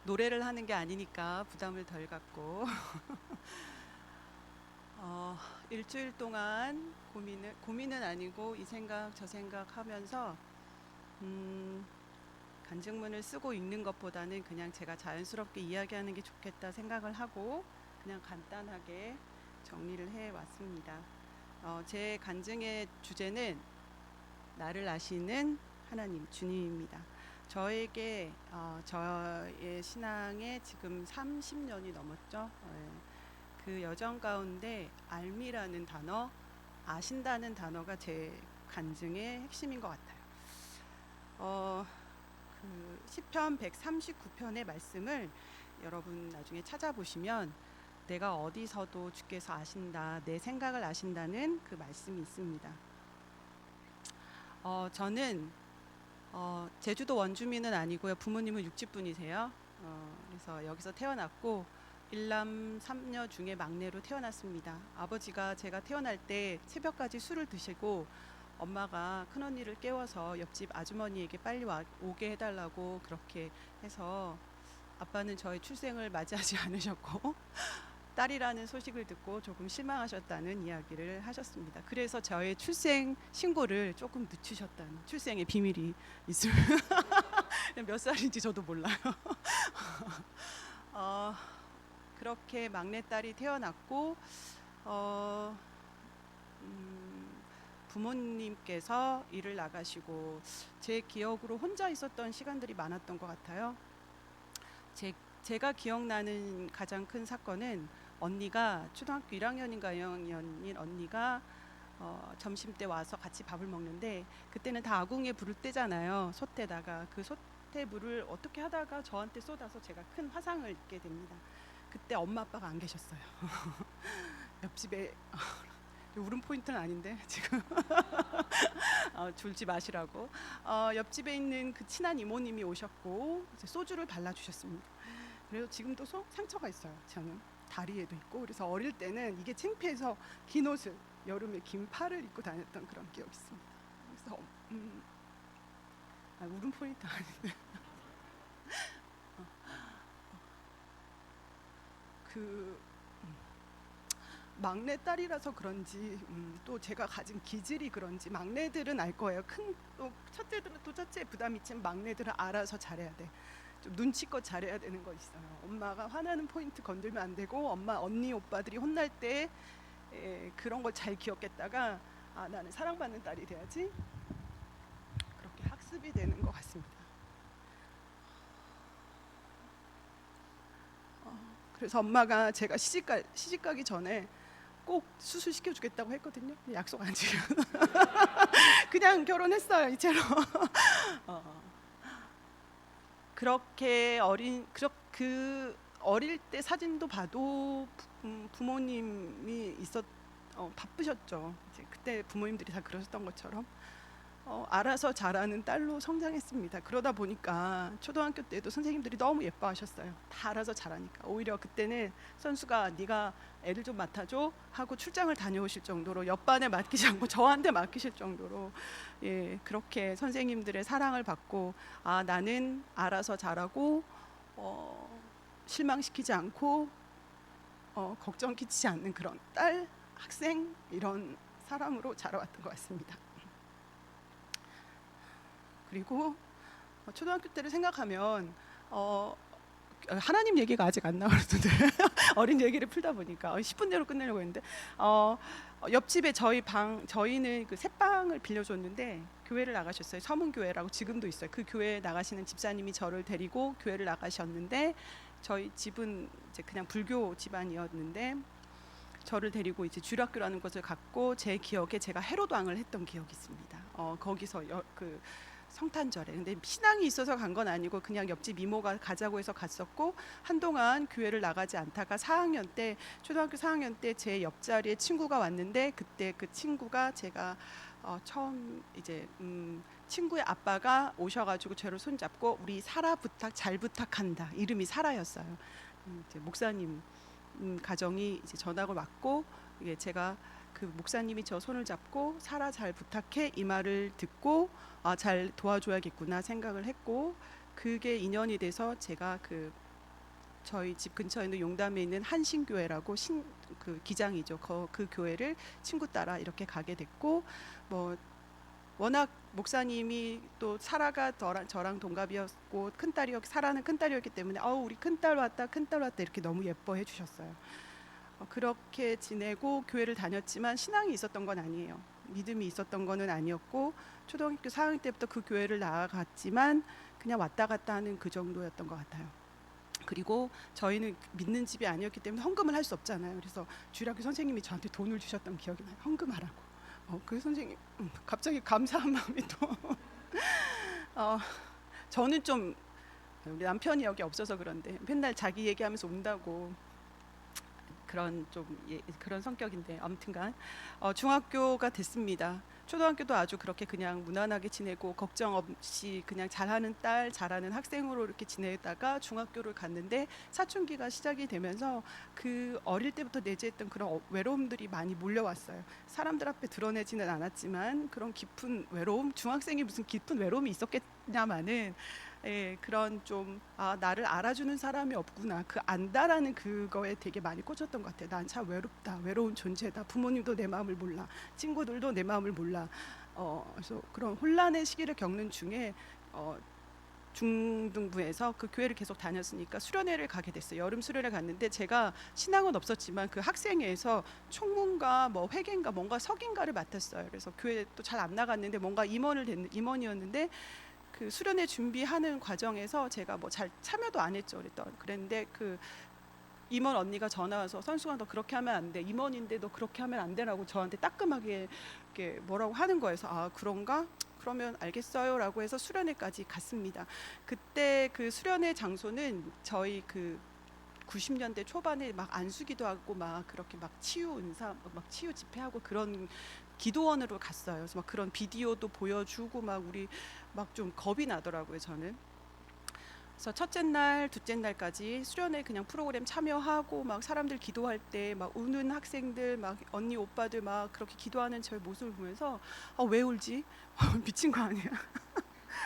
노래를 하는 게 아니니까 부담을 덜 갖고 어, 일주일 동안 고민은 아니고 이 생각 저 생각 하면서 음, 간증문을 쓰고 읽는 것보다는 그냥 제가 자연스럽게 이야기하는 게 좋겠다 생각을 하고 그냥 간단하게 정리를 해 왔습니다. 제 간증의 주제는 나를 아시는 하나님, 주님입니다. 저에게 저의 신앙에 지금 30년이 넘었죠. 그 여정 가운데 알미라는 단어, 아신다는 단어가 제 간증의 핵심인 것 같아요. 그 시편 139편의 말씀을 여러분 나중에 찾아보시면 내가 어디서도 주께서 아신다, 내 생각을 아신다는 그 말씀이 있습니다. 저는 제주도 원주민은 아니고요. 부모님은 육지분이세요. 그래서 여기서 태어났고 일남 삼녀 중에 막내로 태어났습니다. 아버지가 제가 태어날 때 새벽까지 술을 드시고 엄마가 큰언니를 깨워서 옆집 아주머니에게 빨리 오게 해달라고 그렇게 해서 아빠는 저의 출생을 맞이하지 않으셨고 딸이라는 소식을 듣고 조금 실망하셨다는 이야기를 하셨습니다. 그래서 저의 출생 신고를 조금 늦추셨다는 출생의 비밀이 있습니다. 몇 살인지 저도 몰라요. 그렇게 막내딸이 태어났고 부모님께서 일을 나가시고 제 기억으로 혼자 있었던 시간들이 많았던 것 같아요. 제가 기억나는 가장 큰 사건은 언니가 초등학교 1학년인가 2학년인 언니가 점심 때 와서 같이 밥을 먹는데 그때는 다 아궁이에 불을 떼잖아요. 솥에다가 그 솥에 물을 어떻게 하다가 저한테 쏟아서 제가 큰 화상을 입게 됩니다. 그때 엄마 아빠가 안 계셨어요. 옆집에 울음 포인트는 아닌데 지금 졸지 마시라고 옆집에 있는 그 친한 이모님이 오셨고 소주를 발라주셨습니다. 그래서 지금도 상처가 있어요. 저는 다리에도 있고. 그래서 어릴 때는 이게 창피해서 긴 옷을 여름에 긴 팔을 입고 다녔던 그런 기억이 있습니다. 그래서 울음 포인트 아닌데 그 막내 딸이라서 그런지 또 제가 가진 기질이 그런지 막내들은 알 거예요. 또 첫째들은 또 첫째에 부담이 있지만 막내들은 알아서 잘해야 돼. 좀 눈치껏 잘해야 되는 거 있어요. 엄마가 화나는 포인트 건들면 안 되고 엄마 언니 오빠들이 혼날 때 그런 걸 잘 기억했다가 나는 사랑받는 딸이 돼야지 그렇게 학습이 되는 것 같습니다. 그래서 엄마가 제가 시집 가기 전에 꼭 수술 시켜주겠다고 했거든요. 약속 안 지켜 그냥 결혼했어요 이체로. 그렇게 그 어릴 때 사진도 봐도 부모님이 바쁘셨죠. 이제 그때 부모님들이 다 그러셨던 것처럼 알아서 자라는 딸로 성장했습니다. 그러다 보니까 초등학교 때도 선생님들이 너무 예뻐하셨어요. 다 알아서 잘하니까. 오히려 그때는 선수가 네가 애들 좀 맡아줘 하고 출장을 다녀오실 정도로 옆반에 맡기지 않고 저한테 맡기실 정도로 그렇게 선생님들의 사랑을 받고 나는 알아서 잘하고 실망시키지 않고 걱정 끼치지 않는 그런 딸, 학생 이런 사람으로 자라왔던 것 같습니다. 그리고 초등학교 때를 생각하면 하나님 얘기가 아직 안 나오는데 어린 얘기를 풀다 보니까 10분 내로 끝내려고 했는데 옆집에 저희는 그 새방을 빌려줬는데 교회를 나가셨어요. 서문교회라고 지금도 있어요. 그 교회에 나가시는 집사님이 저를 데리고 교회를 나가셨는데 저희 집은 이제 그냥 불교 집안이었는데 저를 데리고 이제 주일학교라는 것을 갖고 제 기억에 제가 헤롯왕을 했던 기억이 있습니다. 거기서 그 성탄절에. 근데 신앙이 있어서 간 건 아니고 그냥 옆집 이모가 가자고 해서 갔었고 한동안 교회를 나가지 않다가 초등학교 4학년 때 제 옆자리에 친구가 왔는데 그때 그 친구가 제가 처음 이제 친구의 아빠가 오셔가지고 저를 손잡고 우리 사라 잘 부탁한다. 이름이 사라였어요. 이제 목사님 가정이 이제 전학을 왔고 제가 그 목사님이 저 손을 잡고 사라 잘 부탁해 이 말을 듣고 잘 도와줘야겠구나 생각을 했고 그게 인연이 돼서 제가 그 저희 집 근처에 있는 용담에 있는 한신교회라고 그 기장이죠. 그 교회를 친구 따라 이렇게 가게 됐고, 뭐 워낙 목사님이 또 사라가 저랑 동갑이었고 사라는 큰딸이었기 때문에 우리 큰딸 왔다 이렇게 너무 예뻐해 주셨어요. 그렇게 지내고 교회를 다녔지만 신앙이 있었던 건 아니에요. 믿음이 있었던 거는 아니었고, 초등학교 4학년 때부터 그 교회를 나아갔지만 그냥 왔다 갔다 하는 그 정도였던 것 같아요. 그리고 저희는 믿는 집이 아니었기 때문에 헌금을 할 수 없잖아요. 그래서 주일학교 선생님이 저한테 돈을 주셨던 기억이 나요. 헌금하라고. 그 선생님 갑자기 감사한 마음이 또 저는 좀, 우리 남편이 여기 없어서 그런데 맨날 자기 얘기하면서 운다고, 그런 성격인데, 아무튼간 중학교가 됐습니다. 초등학교도 아주 그렇게 그냥 무난하게 지내고 걱정 없이 그냥 잘하는 딸, 잘하는 학생으로 이렇게 지내다가 중학교를 갔는데 사춘기가 시작이 되면서 그 어릴 때부터 내재했던 그런 외로움들이 많이 몰려왔어요. 사람들 앞에 드러내지는 않았지만 그런 깊은 외로움, 중학생이 무슨 깊은 외로움이 있었겠냐마는, 그런 좀 나를 알아주는 사람이 없구나, 그 안다라는 그거에 되게 많이 꽂혔던 것 같아요. 난 참 외롭다, 외로운 존재다. 부모님도 내 마음을 몰라, 친구들도 내 마음을 몰라. 그래서 그런 혼란의 시기를 겪는 중에 중등부에서 그 교회를 계속 다녔으니까 수련회를 가게 됐어요. 여름 수련회 갔는데 제가 신앙은 없었지만 그 학생회에서 총무인가 뭐 회계인가 뭔가 석인가를 맡았어요. 그래서 교회 또 잘 안 나갔는데 뭔가 임원이었는데 그 수련회 준비하는 과정에서 제가 뭐 잘 참여도 안 했죠. 그랬는데 그 임원 언니가 전화 와서, 선수가 너 그렇게 하면 안 돼, 임원인데 너 그렇게 하면 안 되라고 저한테 따끔하게 이렇게 뭐라고 하는 거예요. 그래서 그런가? 그러면 알겠어요라고 해서 수련회까지 갔습니다. 그때 그 수련회 장소는 저희 그 90년대 초반에 막 안수기도 하고 막 그렇게 막 치유 은사, 막 치유 집회하고 그런 기도원으로 갔어요. 그래서 막 그런 비디오도 보여주고 막 우리 막 좀 겁이 나더라고요, 저는. 그래서 첫째 날, 둘째 날까지 수련회 그냥 프로그램 참여하고 막 사람들 기도할 때 막 우는 학생들, 막 언니 오빠들 막 그렇게 기도하는 제 모습을 보면서 왜 울지? 미친 거 아니야?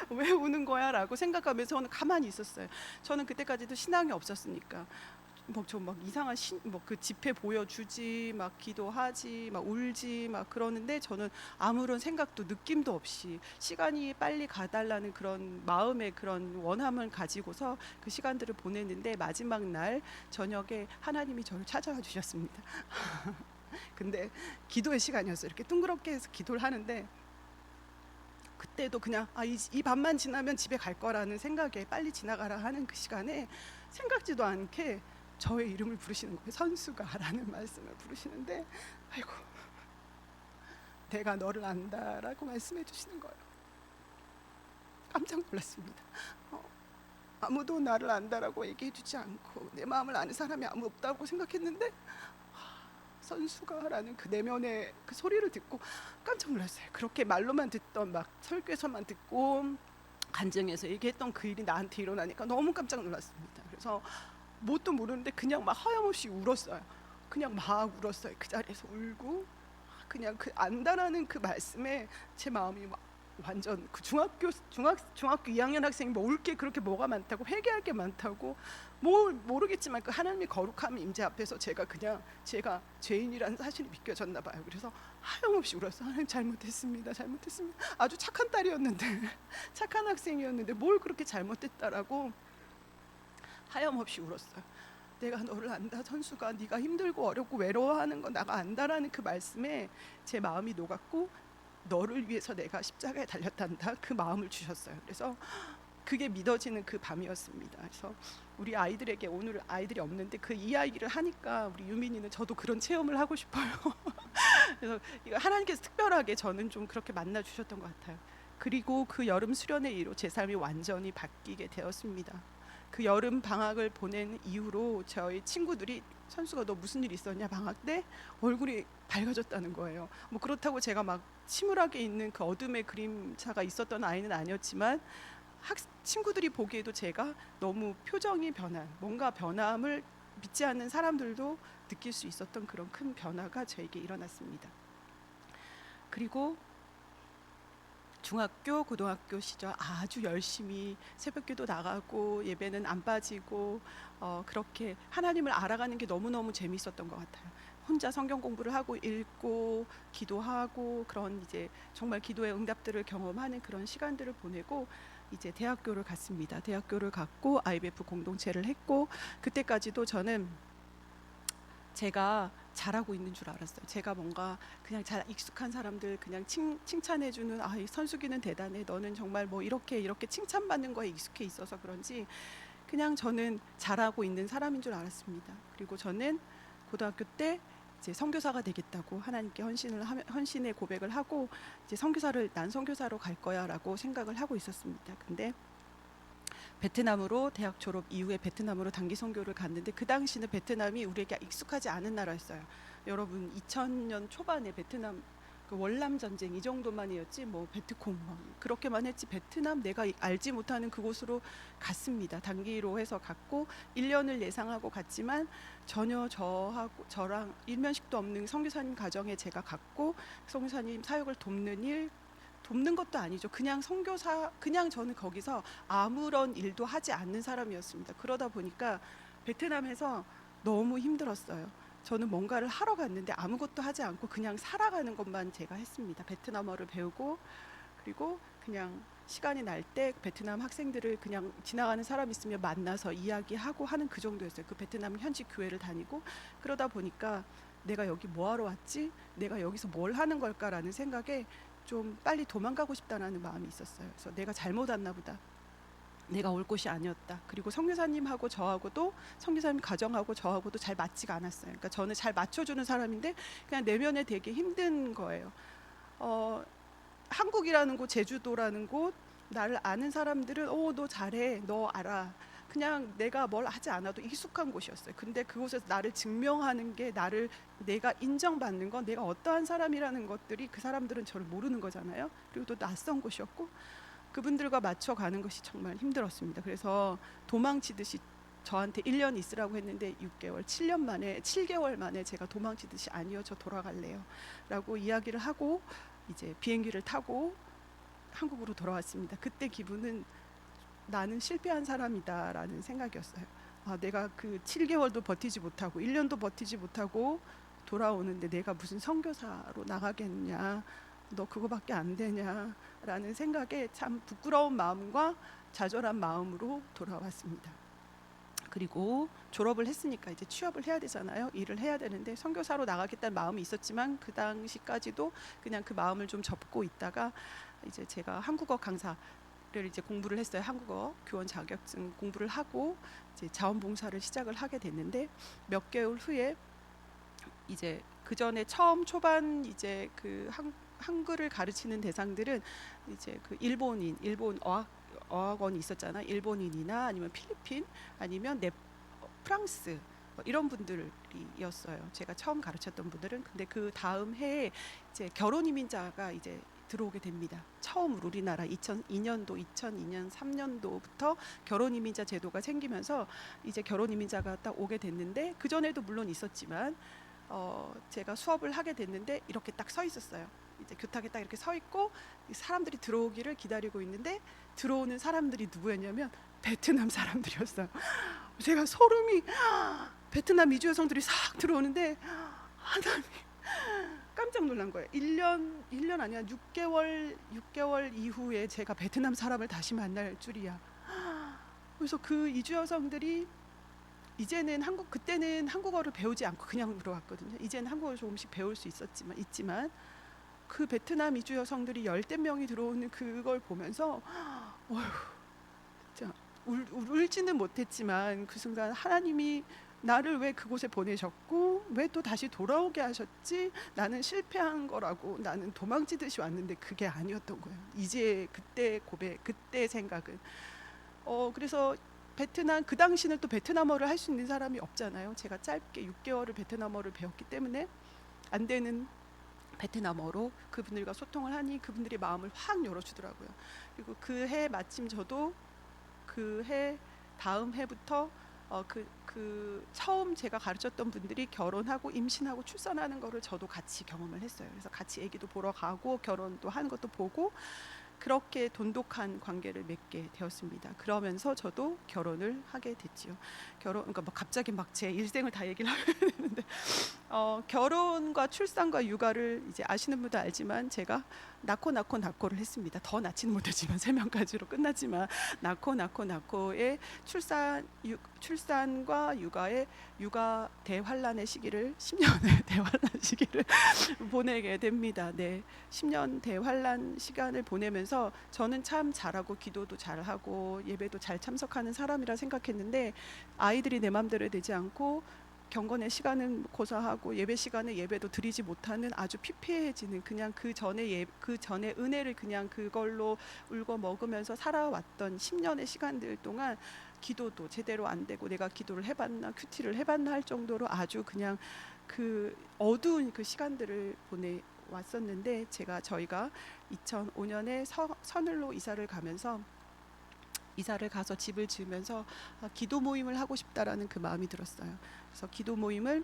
왜 우는 거야? 라고 생각하면서 저는 가만히 있었어요. 저는 그때까지도 신앙이 없었으니까 막 이상한 그 집회 보여주지, 막 기도하지, 막 울지, 막 그러는데 저는 아무런 생각도 느낌도 없이 시간이 빨리 가달라는 그런 마음의 그런 원함을 가지고서 그 시간들을 보냈는데, 마지막 날 저녁에 하나님이 저를 찾아와 주셨습니다. 근데 기도의 시간이었어요. 이렇게 둥그렇게 해서 기도를 하는데 그때도 그냥 이 밤만 지나면 집에 갈 거라는 생각에 빨리 지나가라 하는 그 시간에 생각지도 않게 저의 이름을 부르시는 거예요. 선수가라는 말씀을 부르시는데, 아이고, 내가 너를 안다라고 말씀해 주시는 거예요. 깜짝 놀랐습니다. 아무도 나를 안다라고 얘기해 주지 않고 내 마음을 아는 사람이 아무 없다고 생각했는데 선수가라는 그 내면의 그 소리를 듣고 깜짝 놀랐어요. 그렇게 말로만 듣던, 막 설교에서만 듣고 간증에서 얘기했던 그 일이 나한테 일어나니까 너무 깜짝 놀랐습니다. 그래서 뭣도 모르는데 그냥 막 하염없이 울었어요. 그냥 막 울었어요. 그 자리에서 울고 그냥 그 안다라는 그 말씀에 제 마음이 막 완전, 그 중학교 2학년 학생이 뭐 올 게 그렇게 뭐가 많다고, 회개할 게 많다고, 뭐 모르겠지만 그 하나님의 거룩함 임재 앞에서 제가 죄인이라는 사실이 믿겨졌나 봐요. 그래서 하염없이 울었어요. 하나님, 잘못했습니다. 아주 착한 딸이었는데 착한 학생이었는데 뭘 그렇게 잘못했다라고 하염없이 울었어요. 내가 너를 안다, 선수가. 네가 힘들고 어렵고 외로워하는 거 내가 안다라는 그 말씀에 제 마음이 녹았고, 너를 위해서 내가 십자가에 달렸단다, 그 마음을 주셨어요. 그래서 그게 믿어지는 그 밤이었습니다. 그래서 우리 아이들에게, 오늘 아이들이 없는데 그 이야기를 하니까 우리 유민이는 저도 그런 체험을 하고 싶어요. 그래서 하나님께서 특별하게 저는 좀 그렇게 만나 주셨던 것 같아요. 그리고 그 여름 수련회 이후로 제 삶이 완전히 바뀌게 되었습니다. 그 여름 방학을 보낸 이후로 저희 친구들이, 선수가 너 무슨 일 있었냐 방학 때? 얼굴이 밝아졌다는 거예요. 뭐 그렇다고 제가 막 침울하게 있는 그 어둠의 그림자가 있었던 아이는 아니었지만 친구들이 보기에도 제가 너무 표정이 변한, 뭔가 변함을 믿지 않는 사람들도 느낄 수 있었던 그런 큰 변화가 저에게 일어났습니다. 그리고 중학교, 고등학교 시절 아주 열심히 새벽기도 나가고 예배는 안 빠지고 그렇게 하나님을 알아가는 게 너무너무 재밌었던 것 같아요. 혼자 성경 공부를 하고 읽고 기도하고 그런 이제 정말 기도의 응답들을 경험하는 그런 시간들을 보내고 이제 대학교를 갔습니다. 대학교를 갔고 IBF 공동체를 했고 그때까지도 저는 제가 잘하고 있는 줄 알았어요. 제가 뭔가 그냥 잘 익숙한 사람들 그냥 칭찬해주는 이 선수기는 대단해. 너는 정말 뭐 이렇게 칭찬받는 거에 익숙해 있어서 그런지 그냥 저는 잘하고 있는 사람인 줄 알았습니다. 그리고 저는 고등학교 때 이제 선교사가 되겠다고 하나님께 헌신의 고백을 하고 이제 난 선교사로 갈 거야라고 생각을 하고 있었습니다. 근데 베트남으로 대학 졸업 이후에 베트남으로 단기 선교를 갔는데 그 당시는 베트남이 우리에게 익숙하지 않은 나라였어요. 여러분 2000년 초반에 베트남 그 월남 전쟁 이 정도만이었지 뭐 베트콩 뭐 그렇게만 했지 베트남 내가 알지 못하는 그곳으로 갔습니다. 단기로 해서 갔고 1년을 예상하고 갔지만 전혀 저랑 일면식도 없는 선교사님 가정에 제가 갔고 선교사님 사역을 돕는 것도 아니죠. 그냥 선교사 그냥 저는 거기서 아무런 일도 하지 않는 사람이었습니다. 그러다 보니까 베트남에서 너무 힘들었어요. 저는 뭔가를 하러 갔는데 아무것도 하지 않고 그냥 살아가는 것만 제가 했습니다. 베트남어를 배우고 그리고 그냥 시간이 날 때 베트남 학생들을 그냥 지나가는 사람 있으면 만나서 이야기하고 하는 그 정도였어요. 그 베트남 현지 교회를 다니고 그러다 보니까 내가 여기 뭐 하러 왔지? 내가 여기서 뭘 하는 걸까라는 생각에 좀 빨리 도망가고 싶다라는 마음이 있었어요. 그래서 내가 잘못 왔나 보다. 내가 올 곳이 아니었다. 그리고 선교사님하고 저하고도 선교사님 가정하고 저하고도 잘 맞지가 않았어요. 그러니까 저는 잘 맞춰주는 사람인데 그냥 내면에 되게 힘든 거예요. 한국이라는 곳, 제주도라는 곳, 나를 아는 사람들은 너 잘해, 너 알아. 그냥 내가 뭘 하지 않아도 익숙한 곳이었어요. 근데 그곳에서 나를 증명하는 게 내가 인정받는 건 내가 어떠한 사람이라는 것들이 그 사람들은 저를 모르는 거잖아요. 그리고 또 낯선 곳이었고 그분들과 맞춰가는 것이 정말 힘들었습니다. 그래서 도망치듯이 저한테 1년 있으라고 했는데 7개월 만에 제가 도망치듯이 아니요, 저 돌아갈래요 라고 이야기를 하고 이제 비행기를 타고 한국으로 돌아왔습니다. 그때 기분은 나는 실패한 사람이다라는 생각이었어요. 내가 그 7개월도 버티지 못하고 1년도 버티지 못하고 돌아오는데 내가 무슨 선교사로 나가겠냐, 너 그거밖에 안 되냐라는 생각에 참 부끄러운 마음과 좌절한 마음으로 돌아왔습니다. 그리고 졸업을 했으니까 이제 취업을 해야 되잖아요. 일을 해야 되는데 선교사로 나가겠다는 마음이 있었지만 그 당시까지도 그냥 그 마음을 좀 접고 있다가 이제 제가 한국어 강사를 이제 공부를 했어요. 한국어 교원 자격증 공부를 하고 이제 자원봉사를 시작을 하게 됐는데 몇 개월 후에 이제 그 전에 처음 초반 이제 그 한글을 가르치는 대상들은 이제 그 일본 어학원이 있었잖아. 일본인이나 아니면 필리핀 아니면 프랑스 이런 분들이었어요. 제가 처음 가르쳤던 분들은. 근데 그 다음 해에 이제 결혼 이민자가 이제 들어오게 됩니다. 처음으로 우리나라 2002년 3년도부터 결혼 이민자 제도가 생기면서 이제 결혼 이민자가 딱 오게 됐는데 그 전에도 물론 있었지만 제가 수업을 하게 됐는데 이렇게 딱 서 있었어요. 이제 교탁에 딱 이렇게 서 있고 사람들이 들어오기를 기다리고 있는데 들어오는 사람들이 누구였냐면 베트남 사람들이었어요. 제가 소름이 베트남 이주 여성들이 싹 들어오는데 하나님 깜짝 놀란 거예요. 1년 아니야 6개월 이후에 제가 베트남 사람을 다시 만날 줄이야. 그래서 그 이주 여성들이 이제는 그때는 한국어를 배우지 않고 그냥 들어왔거든요. 이제는 한국어를 조금씩 배울 수 있지만 그 베트남 이주 여성들이 10대 명이 들어오는 그걸 보면서 진짜 울지는 못했지만 그 순간 하나님이 나를 왜 그곳에 보내셨고 왜 또 다시 돌아오게 하셨지? 나는 실패한 거라고 나는 도망치듯이 왔는데 그게 아니었던 거예요. 이제 그때 그때 생각은 그래서 베트남 그 당시는 또 베트남어를 할 수 있는 사람이 없잖아요. 제가 짧게 6개월을 베트남어를 배웠기 때문에 안 되는 베트남어로 그분들과 소통을 하니 그분들의 마음을 확 열어주더라고요. 그리고 그 해 마침 저도 그 해 다음 해부터 처음 제가 가르쳤던 분들이 결혼하고 임신하고 출산하는 거를 저도 같이 경험을 했어요. 그래서 같이 아기도 보러 가고 결혼도 하는 것도 보고 그렇게 돈독한 관계를 맺게 되었습니다. 그러면서 저도 결혼을 하게 됐지요. 그러니까 뭐 갑자기 막 제 일생을 다 얘기를 하게 되는데 결혼과 출산과 육아를 이제 아시는 분도 알지만 제가 낳고를 했습니다. 더 낳지는 못했지만 3명까지로 끝났지만 낳고의 출산과 육아 대환란의 시기를 10년의 대환란 시기를 보내게 됩니다. 네, 10년 대환란 시간을 보내면서 저는 참 잘하고 기도도 잘하고 예배도 잘 참석하는 사람이라 생각했는데 아이들이 내 맘대로 되지 않고 경건의 시간은 고사하고 예배 시간에 예배도 드리지 못하는 아주 피폐해지는 그냥 그 전에 은혜를 그냥 그걸로 울고 먹으면서 살아왔던 10년의 시간들 동안 기도도 제대로 안 되고 내가 기도를 해봤나 큐티를 해봤나 할 정도로 아주 그냥 그 어두운 그 시간들을 보내왔었는데 저희가 2005년에 서늘로 이사를 가서 집을 지으면서 기도 모임을 하고 싶다라는 그 마음이 들었어요. 그래서 기도 모임을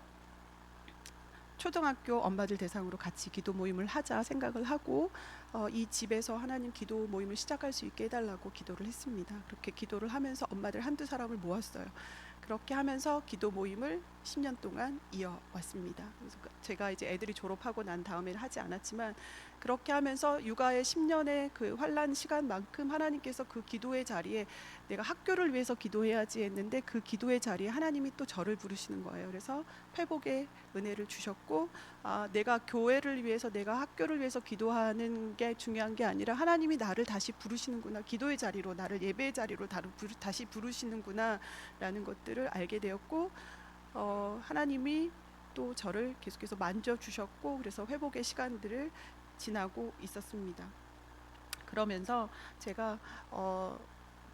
초등학교 엄마들 대상으로 같이 기도 모임을 하자 생각을 하고 이 집에서 하나님 기도 모임을 시작할 수 있게 해달라고 기도를 했습니다. 그렇게 기도를 하면서 엄마들 한두 사람을 모았어요. 그렇게 하면서 기도 모임을 10년 동안 이어왔습니다. 그래서 제가 이제 애들이 졸업하고 난 다음에는 하지 않았지만 그렇게 하면서 육아의 10년의 그 환란 시간만큼 하나님께서 그 기도의 자리에 내가 학교를 위해서 기도해야지 했는데 그 기도의 자리에 하나님이 또 저를 부르시는 거예요. 그래서 회복의 은혜를 주셨고 내가 교회를 위해서 내가 학교를 위해서 기도하는 게 중요한 게 아니라 하나님이 나를 다시 부르시는구나. 기도의 자리로 나를 예배의 자리로 다시 부르시는구나 라는 것들을 알게 되었고 하나님이 또 저를 계속해서 만져주셨고 그래서 회복의 시간들을 지나고 있었습니다. 그러면서 제가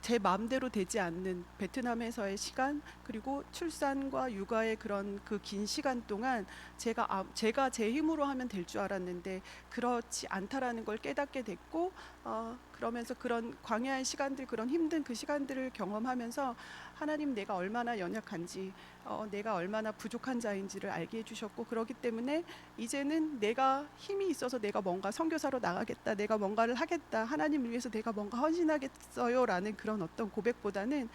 제 마음대로 되지 않는 베트남에서의 시간 그리고 출산과 육아의 그런 그 긴 시간 동안 제가 제 힘으로 하면 될 줄 알았는데 그렇지 않다라는 걸 깨닫게 됐고 그러면서 그런 광야의 시간들 그런 힘든 그 시간들을 경험하면서 하나님 내가 얼마나 연약한지 내가 얼마나 부족한 자인지를 알게 해주셨고 그렇기 때문에 이제는 내가 힘이 있어서 내가 뭔가 선교사로 나가겠다 내가 뭔가를 하겠다 하나님을 위해서 내가 뭔가 헌신하겠어요 라는 그런 어떤 고백보다는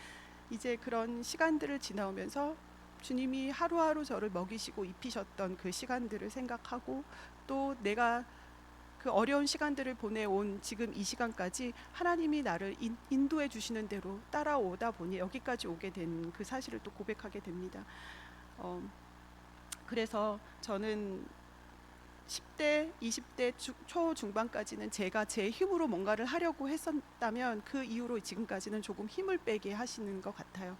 이제 그런 시간들을 지나오면서 주님이 하루하루 저를 먹이시고 입히셨던 그 시간들을 생각하고 또 내가 그 어려운 시간들을 보내온 지금 이 시간까지 하나님이 나를 인도해 주시는 대로 따라오다 보니 여기까지 오게 된 그 사실을 또 고백하게 됩니다. 그래서 저는 10대, 20대 초중반까지는 제가 제 힘으로 뭔가를 하려고 했었다면 그 이후로 지금까지는 조금 힘을 빼게 하시는 것 같아요.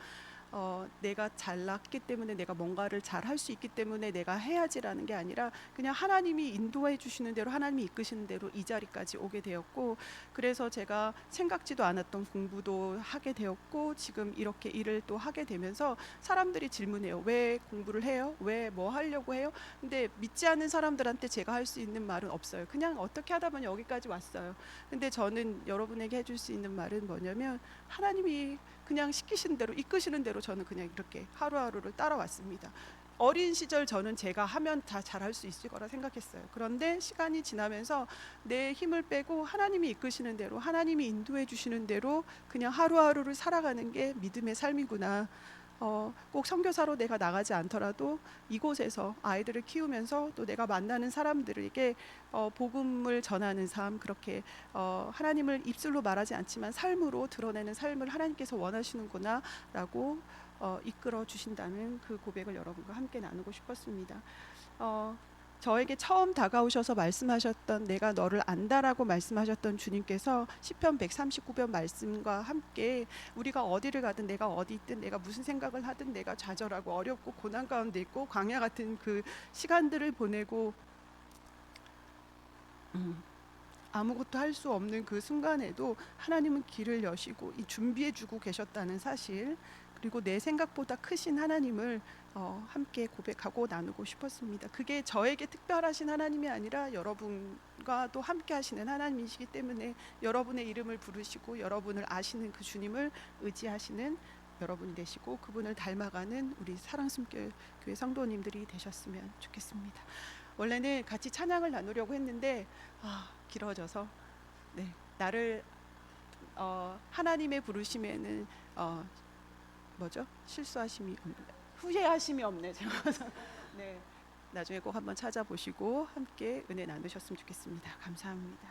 내가 잘났기 때문에 내가 뭔가를 잘 할 수 있기 때문에 내가 해야지라는 게 아니라 그냥 하나님이 인도해 주시는 대로 하나님이 이끄시는 대로 이 자리까지 오게 되었고 그래서 제가 생각지도 않았던 공부도 하게 되었고 지금 이렇게 일을 또 하게 되면서 사람들이 질문해요. 왜 공부를 해요? 왜 뭐 하려고 해요? 근데 믿지 않는 사람들한테 제가 할 수 있는 말은 없어요. 그냥 어떻게 하다 보니 여기까지 왔어요. 근데 저는 여러분에게 해줄 수 있는 말은 뭐냐면 하나님이 그냥 시키신 대로 이끄시는 대로 저는 그냥 이렇게 하루하루를 따라왔습니다. 어린 시절 저는 제가 하면 다 잘할 수 있을 거라 생각했어요. 그런데 시간이 지나면서 내 힘을 빼고 하나님이 이끄시는 대로 하나님이 인도해 주시는 대로 그냥 하루하루를 살아가는 게 믿음의 삶이구나. 꼭 선교사로 내가 나가지 않더라도 이곳에서 아이들을 키우면서 또 내가 만나는 사람들에게 복음을 전하는 삶 그렇게 하나님을 입술로 말하지 않지만 삶으로 드러내는 삶을 하나님께서 원하시는구나 라고 이끌어 주신다는 그 고백을 여러분과 함께 나누고 싶었습니다. 저에게 처음 다가오셔서 말씀하셨던 내가 너를 안다라고 말씀하셨던 주님께서 시편 139편 말씀과 함께 우리가 어디를 가든 내가 어디 있든 내가 무슨 생각을 하든 내가 좌절하고 어렵고 고난 가운데 있고 광야 같은 그 시간들을 보내고 아무것도 할 수 없는 그 순간에도 하나님은 길을 여시고 준비해 주고 계셨다는 사실 그리고 내 생각보다 크신 하나님을 함께 고백하고 나누고 싶었습니다. 그게 저에게 특별하신 하나님이 아니라 여러분과도 함께 하시는 하나님이시기 때문에 여러분의 이름을 부르시고 여러분을 아시는 그 주님을 의지하시는 여러분이 되시고 그분을 닮아가는 우리 사랑숨결 교회 성도님들이 되셨으면 좋겠습니다. 원래는 같이 찬양을 나누려고 했는데 길어져서 네 나를 하나님의 부르심에는 뭐죠? 실수하심이 없네. 후회하심이 없네. 제가 네. 나중에 꼭 한번 찾아보시고 함께 은혜 나누셨으면 좋겠습니다. 감사합니다.